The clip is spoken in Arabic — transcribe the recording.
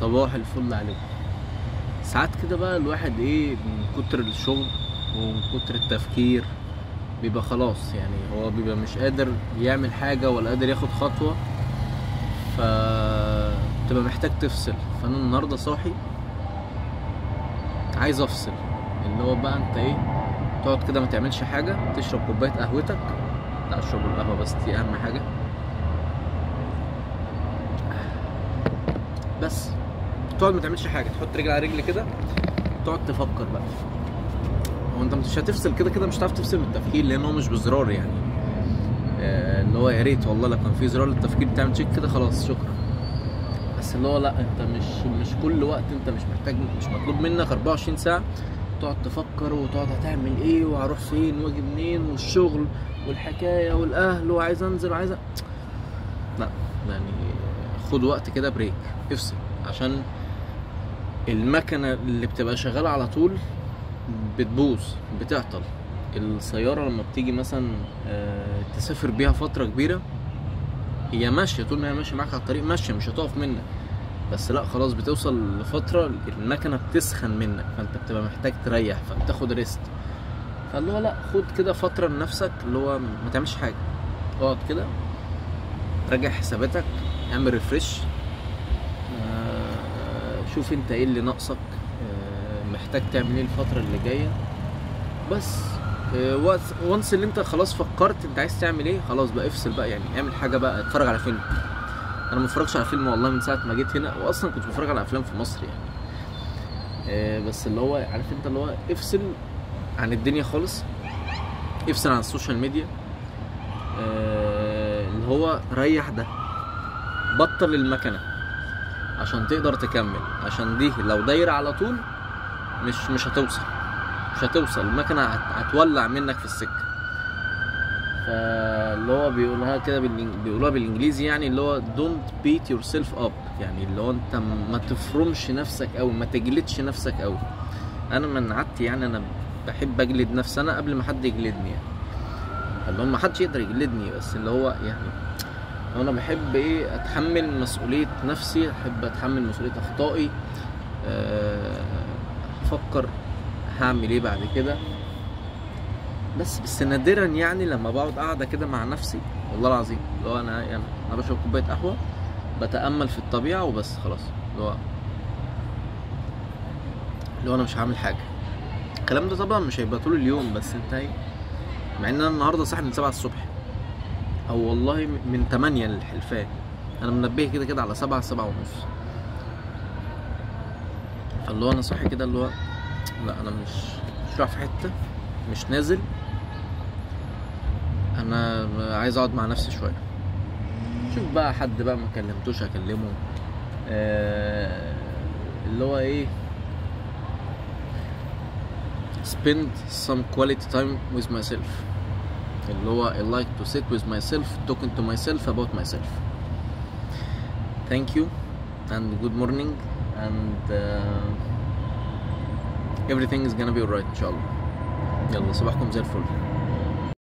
صباح الفل عليكم. ساعات كده بقى الواحد ايه من كتر الشغل ومن كتر التفكير بيبقى خلاص، يعني هو بيبقى مش قادر يعمل حاجة ولا قادر ياخد خطوة، ف بتبقى محتاج تفصل. فانا النهاردة صاحي عايز افصل، اللي هو بقى انت ايه، تقعد كده ما تعملش حاجة، تشرب كوباية قهوتك. لا اشرب القهوة بس، دي اهم حاجة. بس تقعد ما تعملش حاجة، تحط رجل على رجل كده، تقعد تفكر بقى. هو انت مش هتفصل كده كده، مش هتعرف تفصل من التفكير لان هو مش بزرار يعني. اللي هو يا ريت والله لو كان في زرار للتفكير بتعمل تشيك كده خلاص شكرا. بس اللي هو لا، انت مش كل وقت، انت مش محتاج، مش مطلوب منك 24 ساعة تقعد تفكر وتقعد هتعمل ايه وهروح فين واجي منين والشغل والحكاية والاهل وعايز انزل وعايز لا يعني خد وقت كده، بريك، افصل. عشان المكنة اللي بتبقى شغالة على طول بتبوظ، بتعطل. السيارة لما بتيجي مثلا تسافر بيها فترة كبيرة، هي ماشية طول ما هي ماشية معاك على الطريق، ماشية مش هتقف منك. بس لا خلاص، بتوصل لفترة المكنة بتسخن منك، فانت بتبقى محتاج تريح، فبتاخد ريست. فاللي هو لا، خد كده فترة لنفسك، اللي هو ما تعملش حاجة، اقعد كده راجع حساباتك، اعمل ريفريش، شوف انت ايه اللي ناقصك، محتاج تعمل ايه الفترة اللي جاية. بس وانس اللي انت خلاص فكرت انت عايز تعمل ايه، خلاص بقى افصل بقى، يعني اعمل حاجة بقى، اتفرج على فيلم. انا ما بتفرجش على فيلم والله من ساعة ما جيت هنا، واصلا كنت بتفرج على افلام في مصر يعني. بس اللي هو عارف انت، اللي هو افصل عن الدنيا خالص، افصل عن السوشيال ميديا، اللي هو ريح ده، بطل المكنة عشان تقدر تكمل. عشان دي لو دايرة على طول مش هتوصل المكنة هتولع منك في السكة. فاللي هو بيقولوها بالانجليزي، يعني اللي هو don't beat yourself up، يعني اللي هو انت ما تفرمش نفسك قوي، ما تجلدش نفسك قوي. انا من عادتي يعني انا بحب اجلد نفسي انا قبل ما حد يجلدني، يعني اللي هو ما حدش يقدر يجلدني، بس اللي هو يعني انا بحب ايه، اتحمل مسؤولية نفسي، احب اتحمل مسؤولية اخطائي، افكر هعمل ايه بعد كده. بس نادرا يعني لما بقعد قاعده كده مع نفسي، والله العظيم اللي هو انا بشرب كوبايه قهوه، بتامل في الطبيعه وبس خلاص. اللي هو انا مش هعمل حاجه. الكلام ده طبعا مش هيبقى طول اليوم، بس انت ايه، مع ان انا النهارده صاحي من 7 الصبح، او والله من 8 للحلفان. انا منبه كده على 7 ونص. فاللي هو انا صاحي كده، اللي هو لا انا مش رايح في حته، مش نازل، انا عايز اقعد مع نفسي شويه. شوف بقى حد بقى ما كلمتوش اكلمه، اللي هو ايه، spend some quality time with myself، اللي هو I like to sit with myself, talking to myself about myself. Thank you and good morning and everything is gonna be alright ان شاء الله. يلا صباحكم زي الفل.